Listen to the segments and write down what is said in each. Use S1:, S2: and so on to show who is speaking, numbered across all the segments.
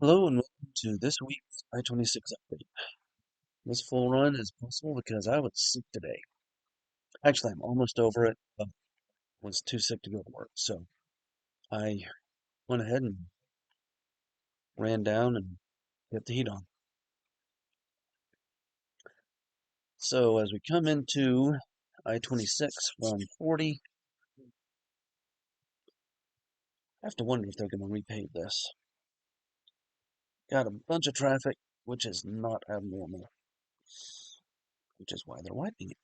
S1: Hello and welcome to this week's I-26 update. This full run is possible because I was sick today. Actually, I'm almost over it, but was too sick to go to work. So I went ahead and ran down and hit the heat on. So as we come into I-26 from 40, I have to wonder if they're going to repave this. Got a bunch of traffic, which is not abnormal, which is why they're widening it.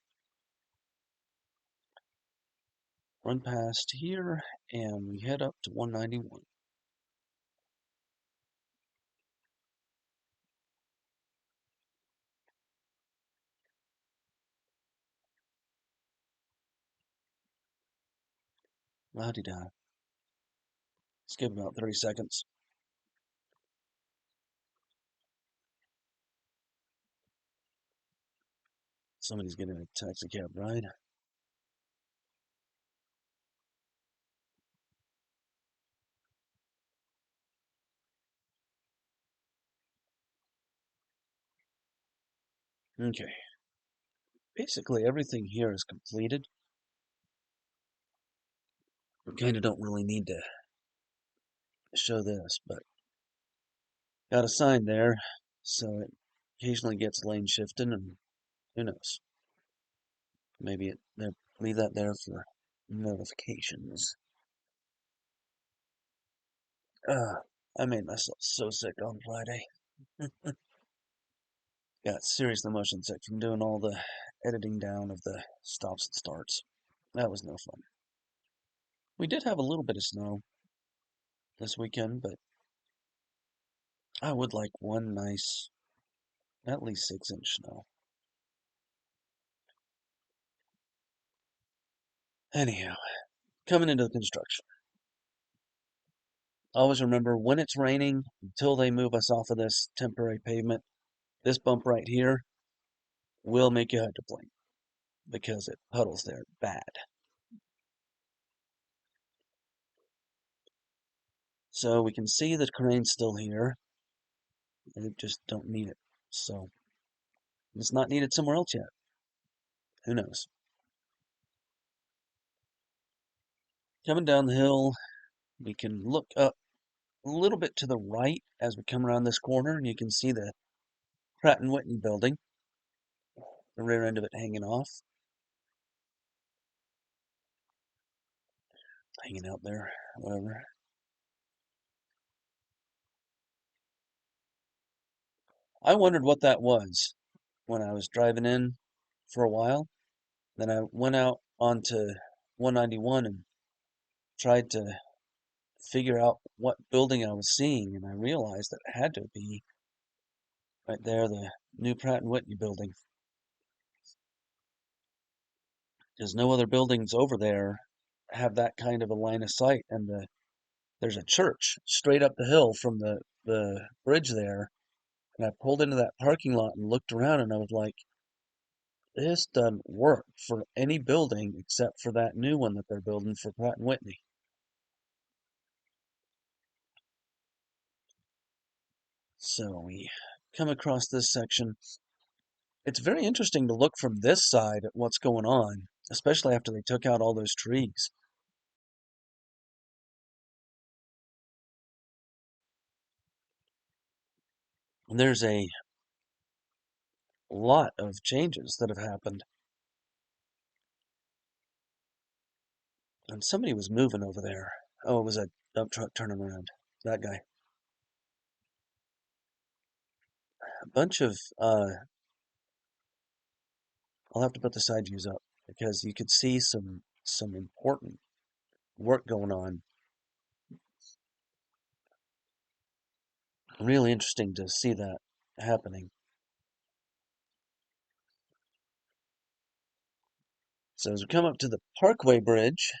S1: Run past here, and we head up to 191. La-di-da. Skip about 30 seconds. Somebody's getting a taxi cab ride. Okay. Basically, everything here is completed. We kind of don't really need to show this, but got a sign there, so it occasionally gets lane shifting, and who knows? Maybe they leave that there for notifications. I made myself so sick on Friday. Got seriously motion sick from doing all the editing down of the stops and starts. That was no fun. We did have a little bit of snow this weekend, but I would like one nice, at least 6-inch snow. Anyhow, coming into the construction. Always remember when it's raining, until they move us off of this temporary pavement, this bump right here will make you hydroplane because it puddles there bad. So we can see the crane's still here, and it just don't need it. So it's not needed somewhere else yet. Who knows? Coming down the hill, we can look up a little bit to the right as we come around this corner, and you can see the Pratt & Whitney building, the rear end of it hanging off, hanging out there, whatever. I wondered what that was when I was driving in for a while. Then I went out onto 191 and tried to figure out what building I was seeing, and I realized that it had to be right there, the new Pratt & Whitney building, because no other buildings over there have that kind of a line of sight, and there's a church straight up the hill from the bridge there, and I pulled into that parking lot and looked around, and I was like, this doesn't work for any building except for that new one that they're building for Pratt & Whitney. So we come across this section. It's very interesting to look from this side at what's going on, especially after they took out all those trees. There's a lot of changes that have happened. And somebody was moving over there. Oh, it was a dump truck turning around. That guy. A bunch of, I'll have to put the side views up because you could see some important work going on. Really interesting to see that happening. So as we come up to the Parkway Bridge,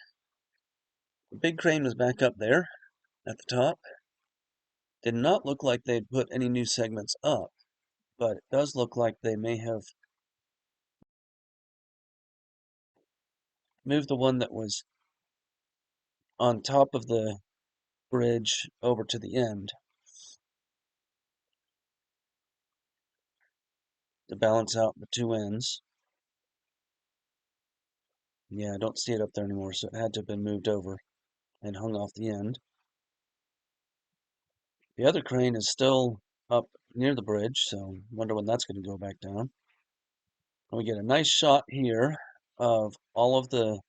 S1: the big crane was back up there at the top. Did not look like they'd put any new segments up, but it does look like they may have moved the one that was on top of the bridge over to the end. to balance out the two ends. Yeah, I don't see it up there anymore, so it had to have been moved over and hung off the end. The other crane is still up near the bridge, so wonder when that's going to go back down. And we get a nice shot here of all of the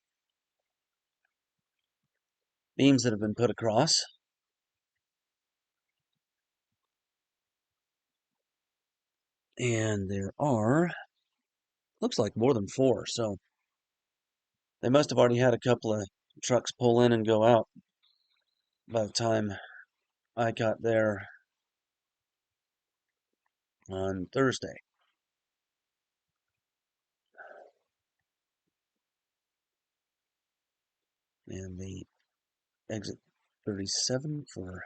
S1: beams that have been put across. And there are, looks like more than four, so they must have already had a couple of trucks pull in and go out by the time I got there on Thursday. And the exit 37 for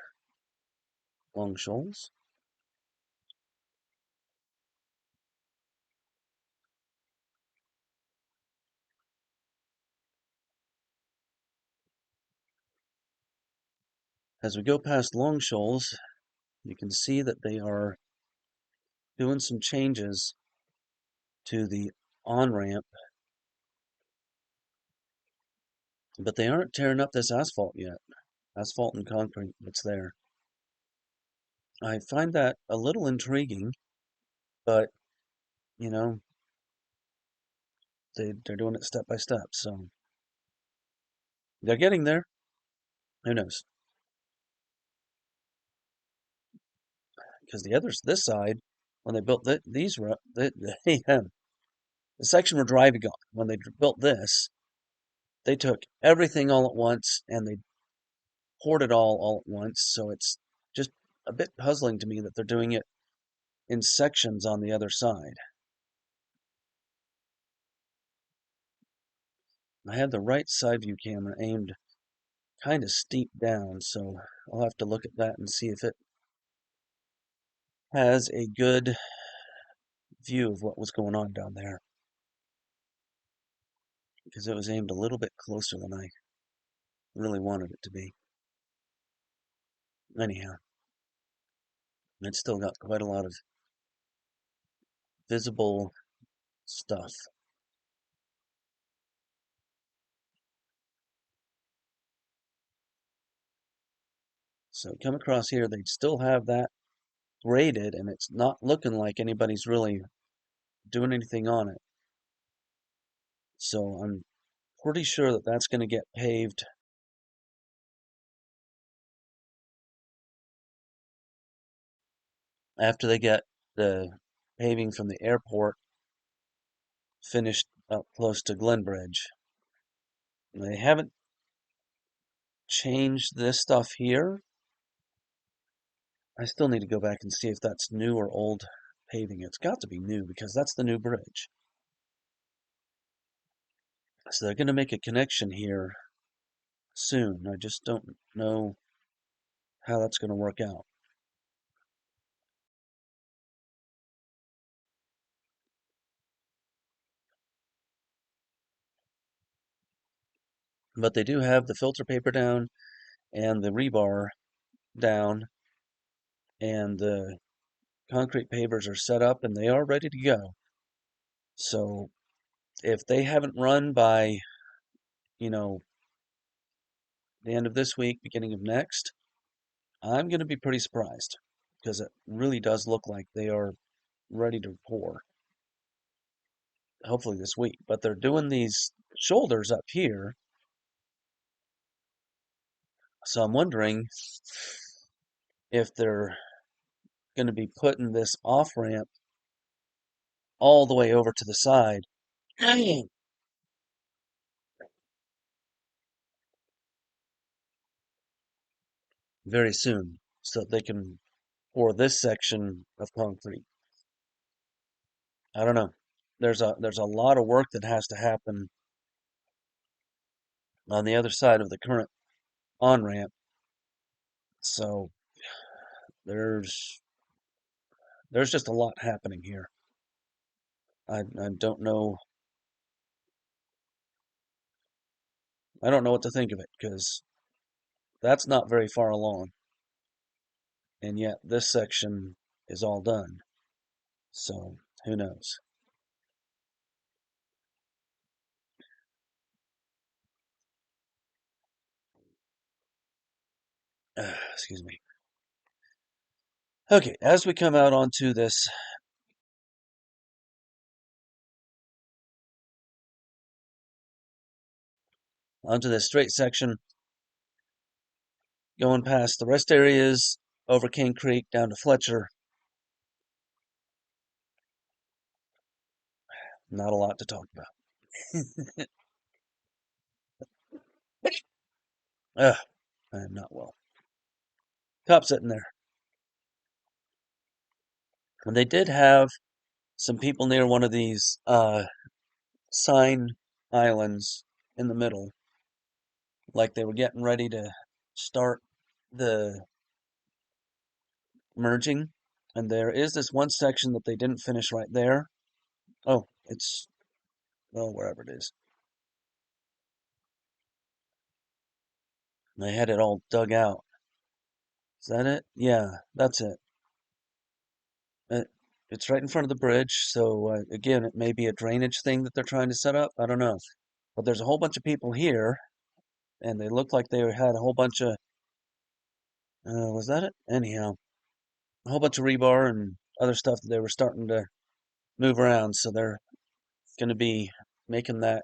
S1: Long Shoals. As we go past Long Shoals, you can see that they are doing some changes to the on-ramp, but they aren't tearing up this asphalt yet. Asphalt and concrete that's there. I find that a little intriguing, but you know, they're doing it step by step, so they're getting there. Who knows? Because the others, this side, when they built the section we're driving on, when they built this, they took everything all at once and they poured it all at once. So it's just a bit puzzling to me that they're doing it in sections on the other side. I had the right side view camera aimed kind of steep down, so I'll have to look at that and see if it has a good view of what was going on down there. Because it was aimed a little bit closer than I really wanted it to be. Anyhow, it's still got quite a lot of visible stuff. So come across here, they still have that graded, and it's not looking like anybody's really doing anything on it. So I'm pretty sure that that's going to get paved after they get the paving from the airport finished up close to Glenbridge. They haven't changed this stuff here. I still need to go back and see if that's new or old paving. It's got to be new because that's the new bridge. So they're going to make a connection here soon. I just don't know how that's going to work out. But they do have the filter paper down and the rebar down, and the concrete pavers are set up and they are ready to go. So if they haven't run by, you know, the end of this week, beginning of next, I'm going to be pretty surprised because it really does look like they are ready to pour. Hopefully this week. But they're doing these shoulders up here. So I'm wondering if they're going to be putting this off ramp all the way over to the side very soon so that they can pour this section of concrete. I don't know. There's a lot of work that has to happen on the other side of the current on ramp. So there's there's just a lot happening here. I don't know. I don't know what to think of it because that's not very far along, and yet this section is all done. So Who knows? Excuse me. Okay, as we come out onto this straight section, going past the rest areas, over Cane Creek down to Fletcher, not a lot to talk about. Ugh, I am not well. Cop sitting there. And they did have some people near one of these sign islands in the middle, like they were getting ready to start the merging. And there is this one section that they didn't finish right there. Oh, it's, well, wherever it is. They had it all dug out. Is that it? Yeah, that's it. Uh, It's right in front of the bridge, so again, it may be a drainage thing that they're trying to set up. I don't know. But there's a whole bunch of people here, and they looked like they had a whole bunch of, was that it? Anyhow, a whole bunch of rebar and other stuff that they were starting to move around. So they're going to be making that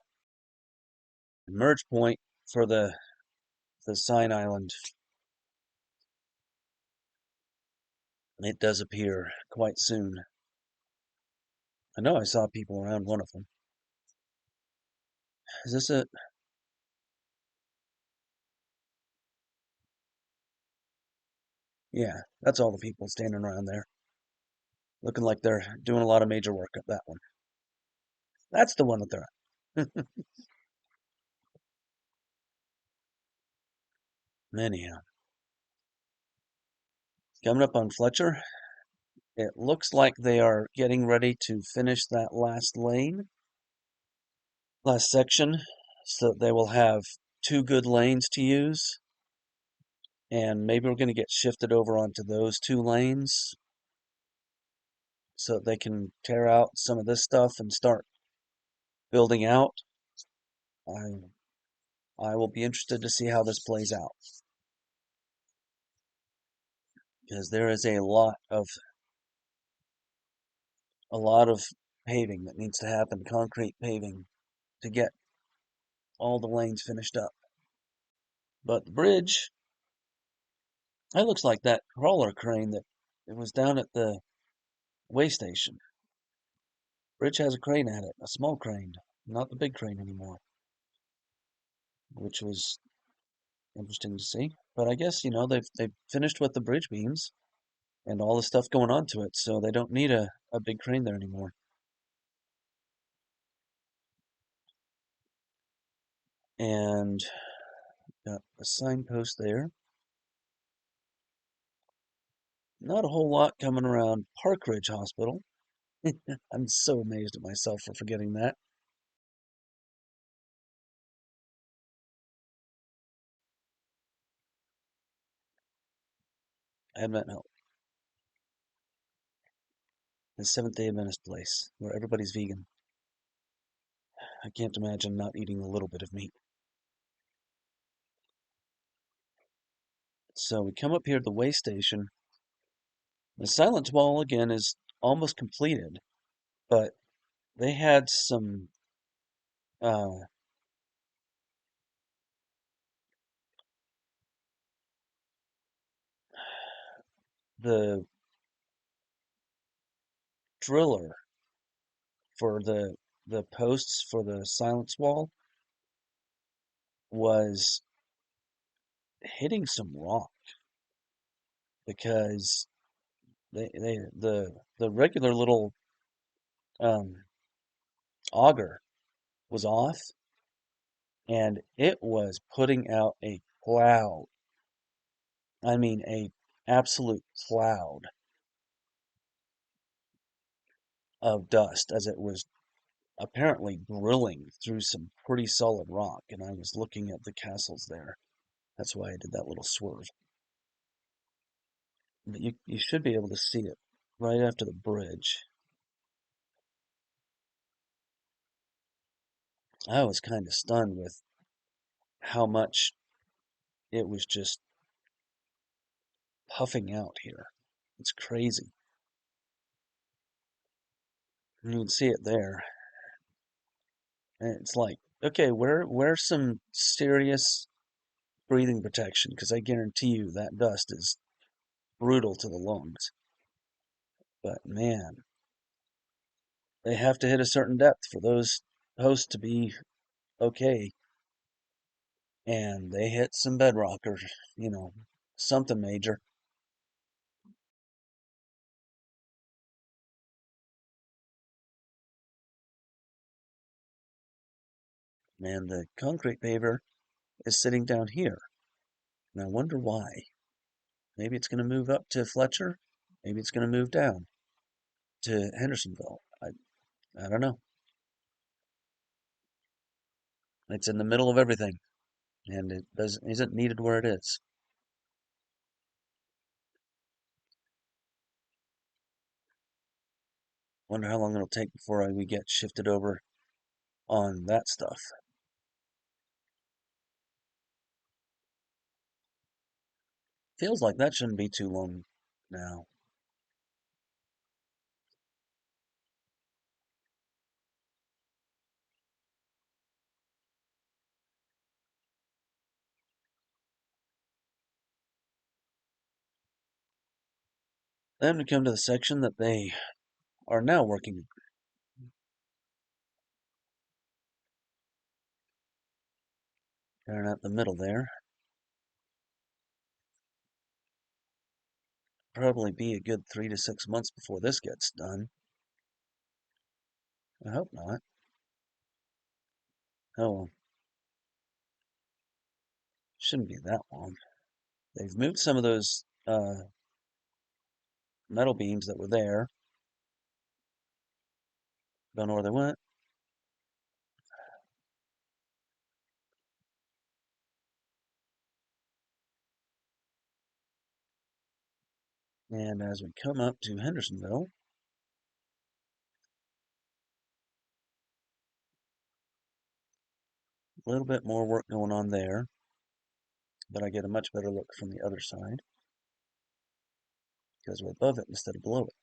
S1: merge point for the sign island. It does appear quite soon. I know I saw people around one of them. Is this it? Yeah, that's all the people standing around there. Looking like they're doing a lot of major work at that one. That's the one that they're at. Anyhow, coming up on Fletcher, it looks like they are getting ready to finish that last section, so that they will have two good lanes to use. And maybe we're going to get shifted over onto those two lanes so they can tear out some of this stuff and start building out. I I will be interested to see how this plays out because there is a lot of paving that needs to happen, concrete paving, to get all the lanes finished up. But the bridge, that looks like that crawler crane that it was down at the way station. Bridge has a crane at it, a small crane, not the big crane anymore, which was interesting to see. But I guess, they've finished with the bridge beams and all the stuff going on to it, so they don't need a big crane there anymore. And got a signpost there. Not a whole lot coming around Park Ridge Hospital. I'm so amazed at myself for forgetting that. Advent Health, the Seventh-day Adventist place where everybody's vegan. I can't imagine not eating a little bit of meat. So we come up here to the way station. The silence wall again is almost completed, but they had some uh, the driller for the posts for the silence wall was hitting some rock because the regular little um, auger was off and it was putting out a cloud. I mean, a absolute cloud of dust as it was apparently drilling through some pretty solid rock. And I was looking at the castles there. That's why I did that little swerve. But you should be able to see it right after the bridge. I was kind of stunned with how much it was just puffing out here. It's crazy. And you can see it there. And it's like, okay, wear some serious breathing protection because I guarantee you that dust is brutal to the lungs. But man, they have to hit a certain depth for those hosts to be okay. And they hit some bedrock or, you know, something major. And the concrete paver is sitting down here. And I wonder why. Maybe it's going to move up to Fletcher. Maybe it's going to move down to Hendersonville. I don't know. It's in the middle of everything, and it isn't needed where it is. Wonder how long it'll take before we get shifted over on that stuff. Feels like that shouldn't be too long now. Then we come to the section that they are now working. They're at the middle there. Probably be a good 3 to 6 months before this gets done. I hope not. Oh well, shouldn't be that long. They've moved some of those metal beams that were there. Don't know where they went. And as we come up to Hendersonville, a little bit more work going on there, but I get a much better look from the other side because we're above it instead of below it.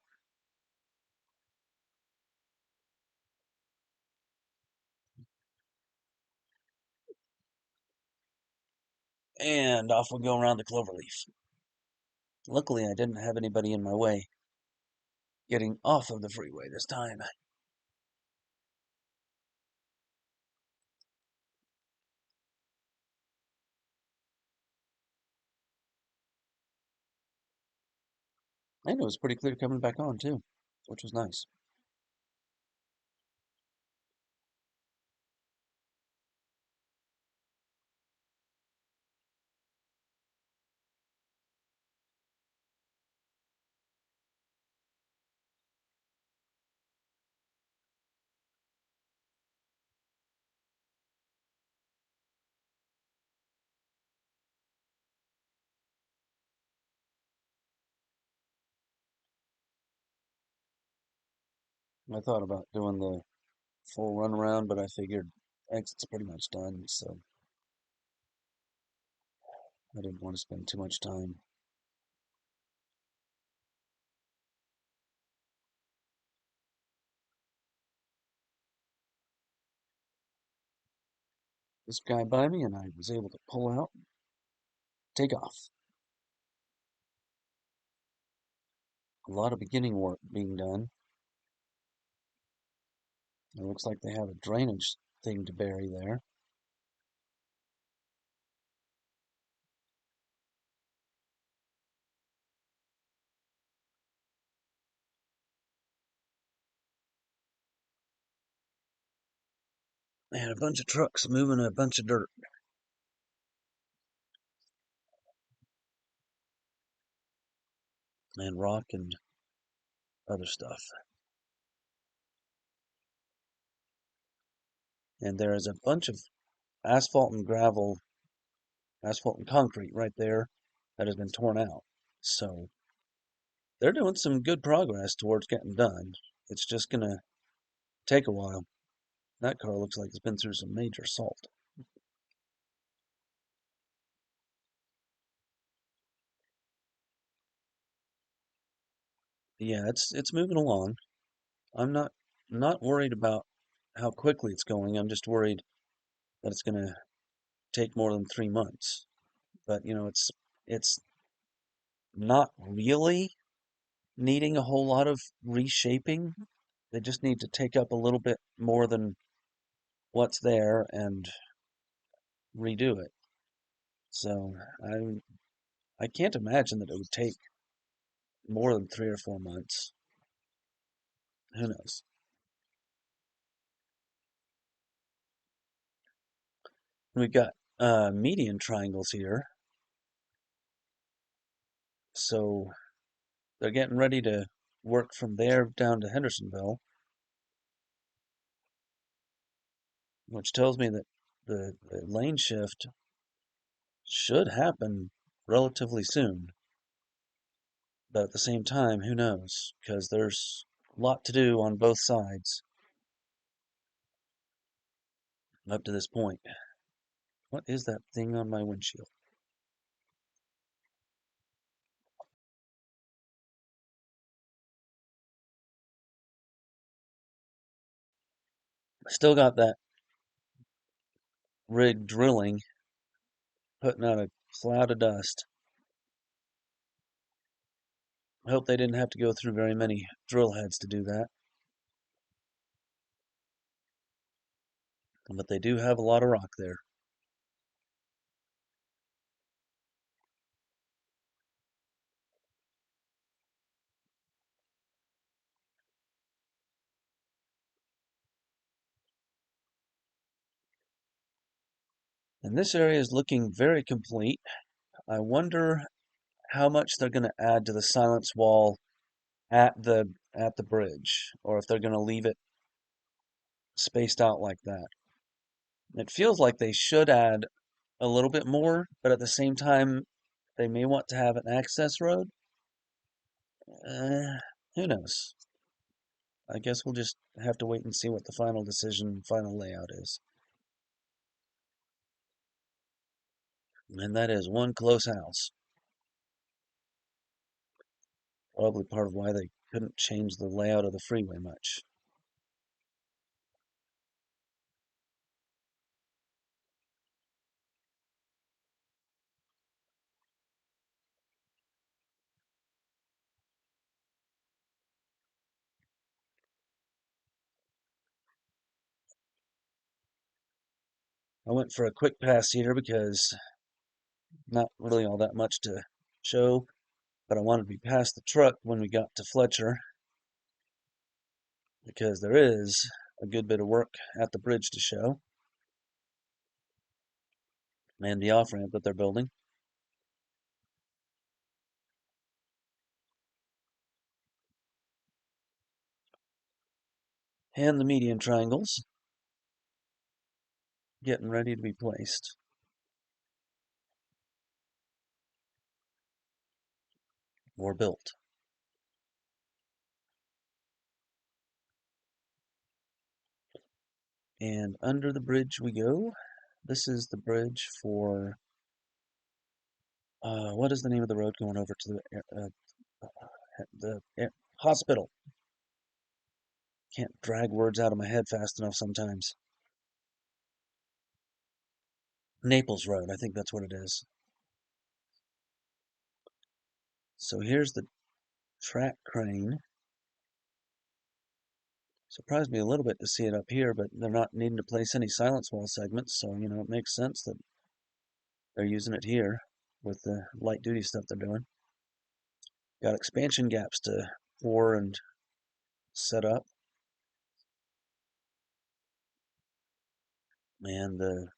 S1: And off we go around the cloverleaf. Luckily, I didn't have anybody in my way getting off of the freeway this time. And it was pretty clear coming back on, too, which was nice. I thought about doing the full run around, but I figured exit's pretty much done, so I didn't want to spend too much time. This guy by me, and I was able to pull out, take off. A lot of beginning work being done. It looks like they have a drainage thing to bury there. They had a bunch of trucks moving a bunch of dirt and rock and other stuff. And there is a bunch of asphalt and gravel, asphalt and concrete right there that has been torn out. So they're doing some good progress towards getting done. It's just going to take a while. That car looks like it's been through some major salt. Yeah, it's moving along. I'm not worried about how quickly it's going. I'm just worried that it's going to take more than 3 months. But it's not really needing a whole lot of reshaping. They just need to take up a little bit more than what's there and redo it. So I can't imagine that it would take more than 3 or 4 months. Who knows? We've got median triangles here, so they're getting ready to work from there down to Hendersonville, which tells me that the lane shift should happen relatively soon. But at the same time, who knows? Because there's a lot to do on both sides up to this point. What is that thing on my windshield? Still got that rig drilling, putting out a cloud of dust. I hope they didn't have to go through very many drill heads to do that. But they do have a lot of rock there. And this area is looking very complete. I wonder how much they're going to add to the silence wall at the bridge, or if they're going to leave it spaced out like that. It feels like they should add a little bit more, but at the same time, they may want to have an access road. Uh, who knows? I guess we'll just have to wait and see what the final decision, final layout is. And that is one close house. Probably part of why they couldn't change the layout of the freeway much. I went for a quick pass here because not really all that much to show, but I wanted to be past the truck when we got to Fletcher because there is a good bit of work at the bridge to show and the off-ramp that they're building. And the median triangles getting ready to be placed or built. And under the bridge we go. This is the bridge for, what is the name of the road going over to the hospital? Can't drag words out of my head fast enough sometimes. Naples Road, I think that's what it is. So here's the track crane. Surprised me a little bit to see it up here, but they're not needing to place any silence wall segments, so it makes sense that they're using it here with the light duty stuff they're doing. Got expansion gaps to bore and set up. And the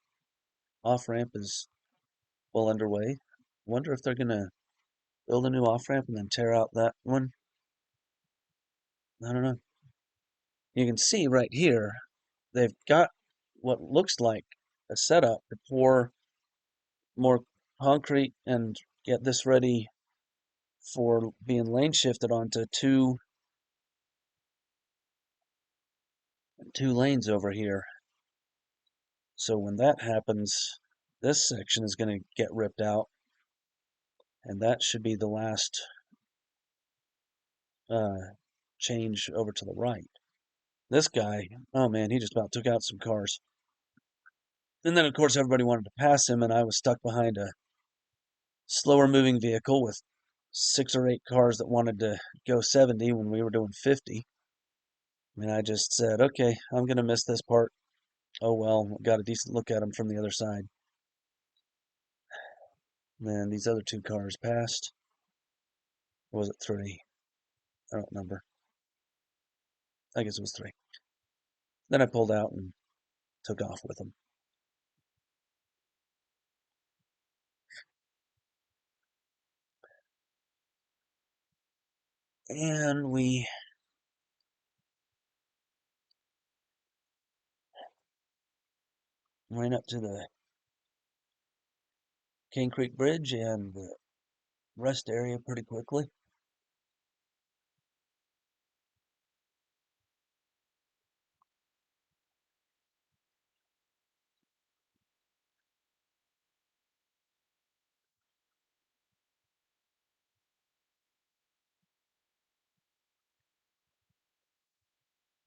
S1: off-ramp is well underway. Wonder if they're going to build a new off-ramp and then tear out that one. I don't know. You can see right here, they've got what looks like a setup to pour more concrete and get this ready for being lane shifted onto two 2 lanes over here. So when that happens, this section is going to get ripped out, and that should be the last change over to the right. This guy, oh man, he just about took out some cars. And then, of course, everybody wanted to pass him, and I was stuck behind a slower moving vehicle with 6 or 8 cars that wanted to go 70 when we were doing 50. And I just said, okay, I'm going to miss this part. Oh well, got a decent look at him from the other side. And then these other 2 cars passed. Or was it 3? I don't remember. I guess it was 3. Then I pulled out and took off with them. And we ran up to the Cane Creek Bridge and the rest area pretty quickly.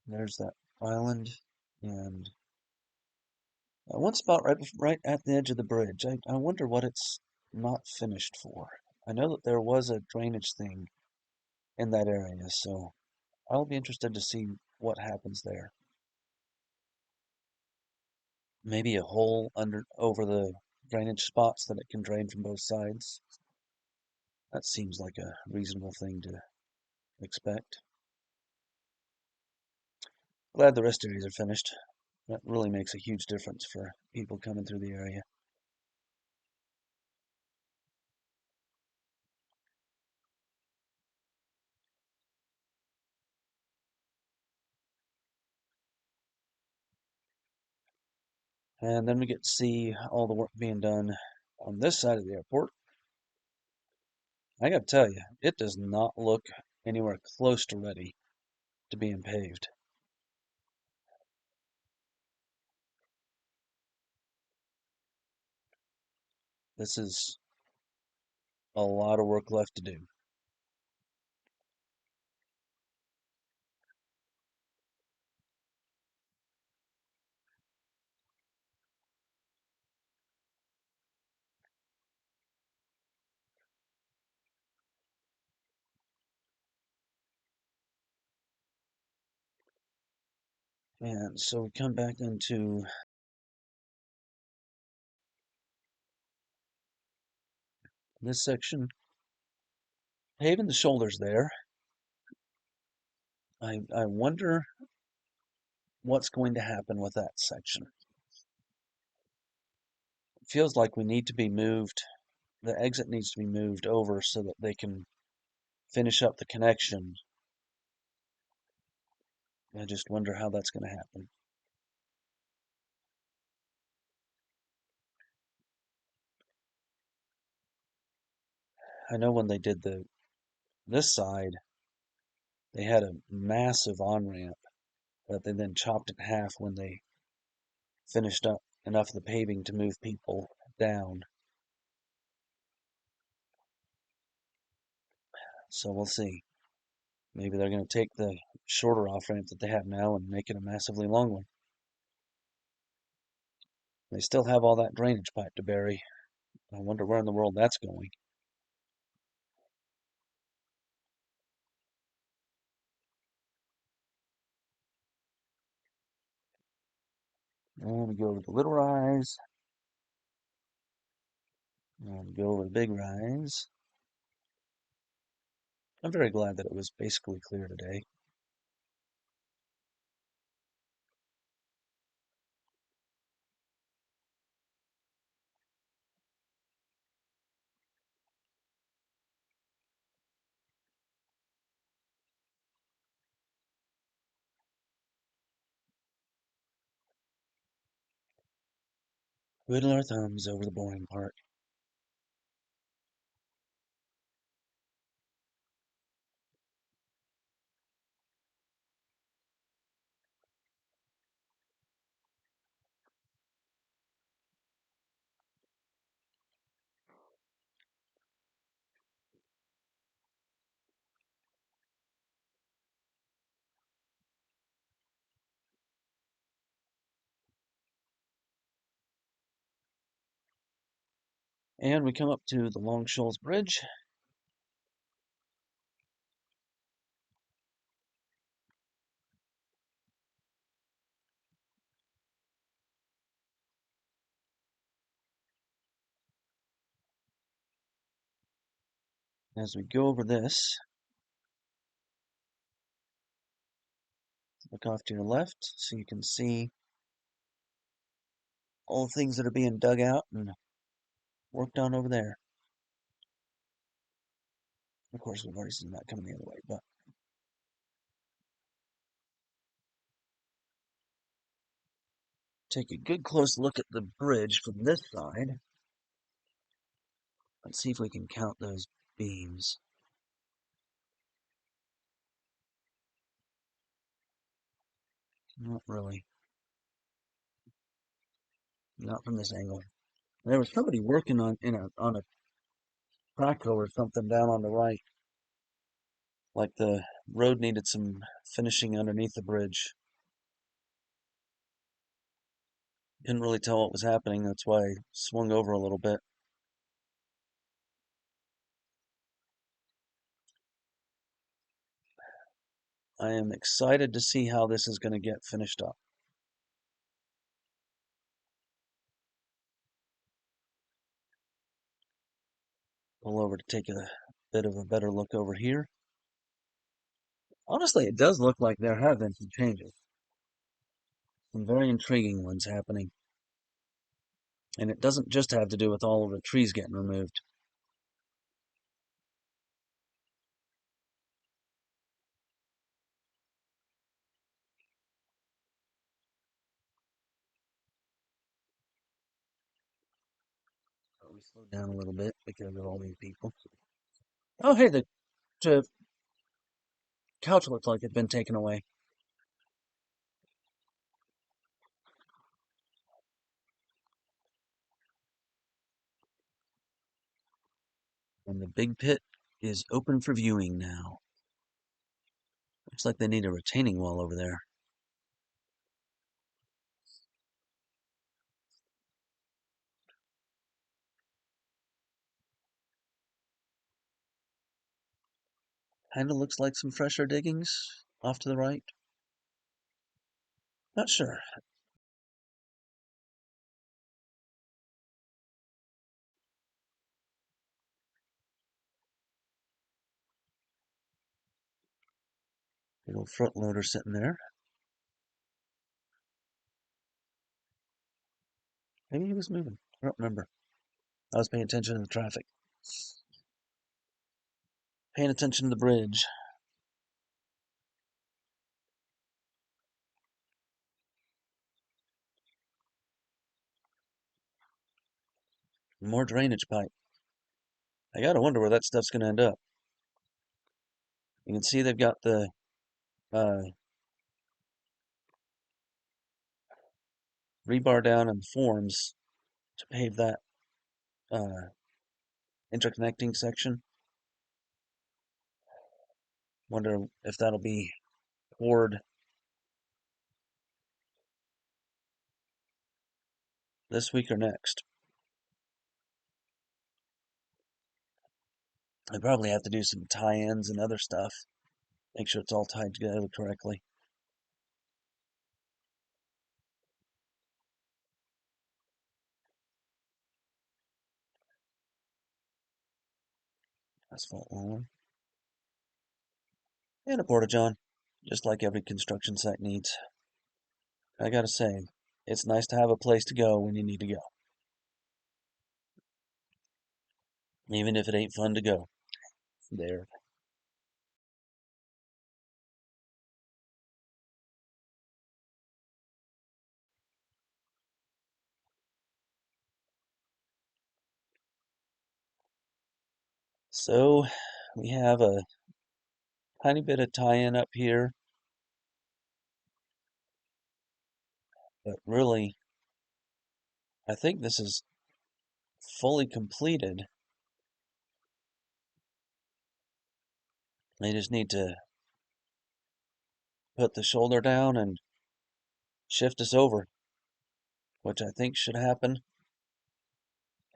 S1: There's that island, and one spot right at the edge of the bridge. I wonder what it's not finished for. I know that there was a drainage thing in that area, so I'll be interested to see what happens there. Maybe a hole over the drainage spots that it can drain from both sides. That seems like a reasonable thing to expect. Glad the rest areas are finished. That really makes a huge difference for people coming through the area. And then we get to see all the work being done on this side of the airport. I gotta tell you, it does not look anywhere close to ready to being paved. This is a lot of work left to do. And so we come back into this section, paving the shoulders there. I wonder what's going to happen with that section. It feels like we need to be moved, the exit needs to be moved over so that they can finish up the connection. I just wonder how that's going to happen. I know when they did this side, they had a massive on-ramp that they then chopped in half when they finished up enough of the paving to move people down. So we'll see. Maybe they're going to take the shorter off-ramp that they have now and make it a massively long one. They still have all that drainage pipe to bury. I wonder where in the world that's going. And we go over the Little Rise. And we go over the Big Rise. I'm very glad that it was basically clear today. Twiddle our thumbs over the boring part. And we come up to the Long Shoals Bridge. As we go over this, look off to your left so you can see all the things that are being dug out and worked on over there. Of course, we've already seen that coming the other way, but take a good close look at the bridge from this side. Let's see if we can count those beams. Not really. Not from this angle. There was somebody working on a backhoe or something down on the right. Like the road needed some finishing underneath the bridge. Couldn't really tell what was happening, that's why I swung over a little bit. I am excited to see how this is going to get finished up. Pull over to take a bit of a better look over here. Honestly, it does look like there have been some changes. Some very intriguing ones happening. And it doesn't just have to do with all of the trees getting removed. We slowed down a little bit because of all these people. Oh, hey, the couch looked like it'd been taken away. And the big pit is open for viewing now. Looks like they need a retaining wall over there. Kinda looks like some fresher diggings off to the right. Not sure. Big old front loader sitting there. Maybe he was moving. I don't remember. I was paying attention to the traffic. Paying attention to the bridge. More drainage pipe. I gotta wonder where that stuff's gonna end up. You can see they've got the uh, rebar down and forms to pave that uh, interconnecting section. Wonder if that'll be poured this week or next. I probably have to do some tie-ins and other stuff. Make sure it's all tied together correctly. Asphalt roller. And a porta-john, just like every construction site needs. I gotta say, it's nice to have a place to go when you need to go. Even if it ain't fun to go. There. So, we have a tiny bit of tie-in up here, but really, I think this is fully completed. They just need to put the shoulder down and shift us over, which I think should happen.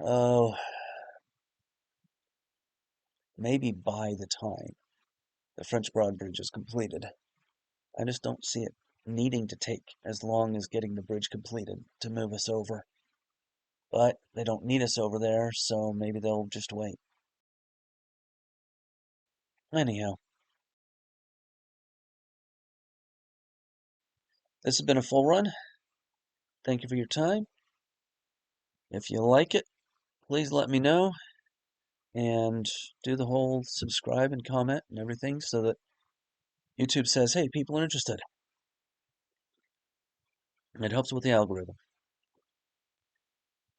S1: Oh, maybe by the time the French Broad Bridge is completed. I just don't see it needing to take as long as getting the bridge completed to move us over. But they don't need us over there, so maybe they'll just wait. Anyhow, this has been a full run. Thank you for your time. If you like it, please let me know and do the whole subscribe and comment and everything so that YouTube says, hey, people are interested. It helps with the algorithm.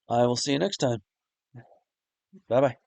S1: I will see you next time. Bye-bye.